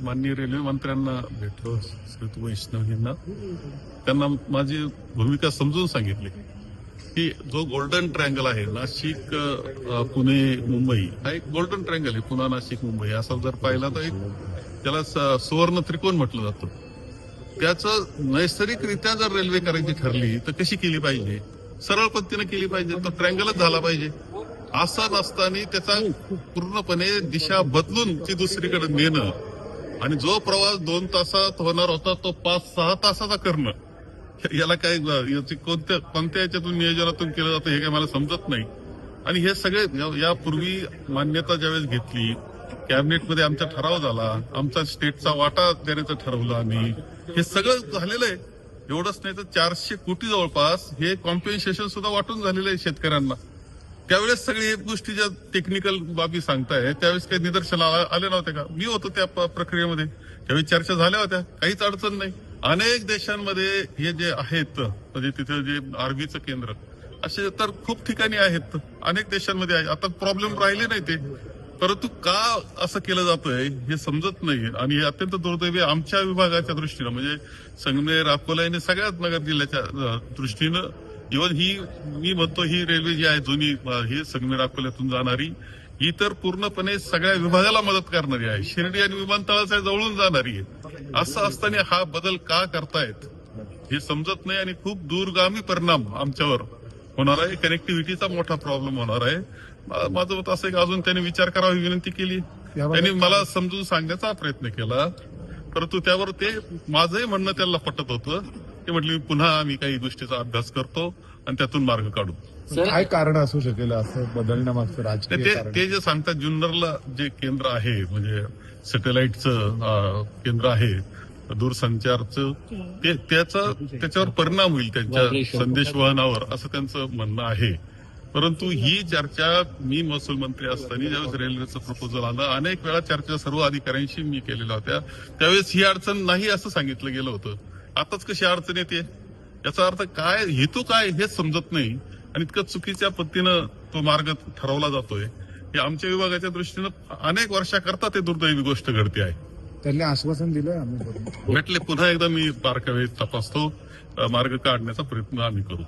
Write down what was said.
माननीय रेल्वे मंत्र्यांना भेटलो, श्री वैष्णवींना. त्यांना माझी भूमिका समजून सांगितली की जो गोल्डन ट्रायंगल आहे नाशिक पुणे मुंबई हा एक गोल्डन ट्रायंगल आहे. पुणे नाशिक मुंबई असा जर पाहिला तर एक त्याला सुवर्ण त्रिकोण म्हटलं जातं. त्याचं नैसर्गिकरित्या जर रेल्वे करायची ठरली तर कशी केली पाहिजे? सरळ पद्धतीने केली पाहिजे, तर ट्रायंगलच झाला पाहिजे. असं नसताना त्याचा पूर्णपणे दिशा बदलून ती दुसरीकडे नेणं आणि जो प्रवास 2 तासात होणार होता तो 5-6 तासाचा करणं, याला काय कोणत्या याच्यातून नियोजनातून केलं जातं हे काय मला समजत नाही. आणि हे सगळे यापूर्वी मान्यता ज्यावेळेस घेतली, कॅबिनेटमध्ये आमचा ठराव झाला, आमचा स्टेटचा वाटा देण्याचं ठरवलं आम्ही, हे सगळं झालेलं आहे. एवढंच नाही तर 400 कोटी जवळपास हे कॉम्पेन्सेशन सुद्धा वाटून झालेलं आहे शेतकऱ्यांना. त्यावेळेस सगळी गोष्टी ज्या टेक्निकल बाबी सांगताय त्यावेळेस काही निदर्शनाला आले नव्हते का? मी होतो त्या प्रक्रियेमध्ये, त्यावेळी चर्चा झाल्या होत्या, काहीच अडचण नाही. अनेक देशांमध्ये हे जे आहेत म्हणजे तिथे जे आर्मीचं केंद्र असे तर खूप ठिकाणी आहेत, अनेक देशांमध्ये आहे. आता प्रॉब्लेम राहिले नाही ते, परंतु का असं केलं जातंय हे समजत नाही. आणि हे अत्यंत दुर्दैवी आमच्या विभागाच्या दृष्टीनं, म्हणजे संगमेर अकोला आणि सगळ्याच नगर जिल्ह्याच्या दृष्टीनं. इव्हन ही मी म्हणतो ही रेल्वे जी आहे जुनी ही संगमेर अकोल्यातून जाणारी, ही तर पूर्णपणे सगळ्या विभागाला मदत करणारी आहे. शिर्डी आणि विमानतळाच्या जवळून जाणारी आहे. असं असताना हा बदल का करतायत हे समजत नाही आणि खूप दूरगामी परिणाम आमच्यावर होणार आहे. कनेक्टिव्हिटीचा मोठा प्रॉब्लेम होणार आहे. माझं मत असं की अजून त्यांनी विचार करावा ही विनंती केली. त्यांनी मला समजून सांगण्याचा प्रयत्न केला, परंतु त्यावर ते माझंही म्हणणं त्यांना पटत होतं. ते म्हटले पुन्हा आम्ही काही गोष्टीचा अभ्यास करतो आणि त्यातून मार्ग काढू. काय कारण असू शकेल असं बदलण्यामागचं राजकीय कारण? ते जे सांगतात जुन्नरला जे केंद्र आहे म्हणजे सॅटेलाइटचं केंद्र आहे दूरसंचारचं, त्याच्यावर परिणाम होईल त्यांच्या संदेशवहनावर असं त्यांचं म्हणणं आहे. परंतु ही चर्चा मी महसूल मंत्री असताना ज्यावेळेस रेल्वेचं प्रपोजल आलं, अनेक वेळा चर्चा सर्व अधिकाऱ्यांशी मी केलेल्या होत्या. त्यावेळेस ही अडचण नाही असं सांगितलं गेलं होतं. आताच कशी अडचण येते? याचा अर्थ काय, हेतू काय हे समजत नाही आणि इतकं चुकीच्या पद्धतीनं तो मार्ग ठरवला जातोय. हे आमच्या विभागाच्या दृष्टीनं अनेक वर्षाकरता ते दुर्दैवी गोष्ट घडते आहे. त्यांनी आश्वासन दिलं आम्ही भेटले पुन्हा एकदा मी बारकावे तपासतो, मार्ग काढण्याचा प्रयत्न आम्ही करू.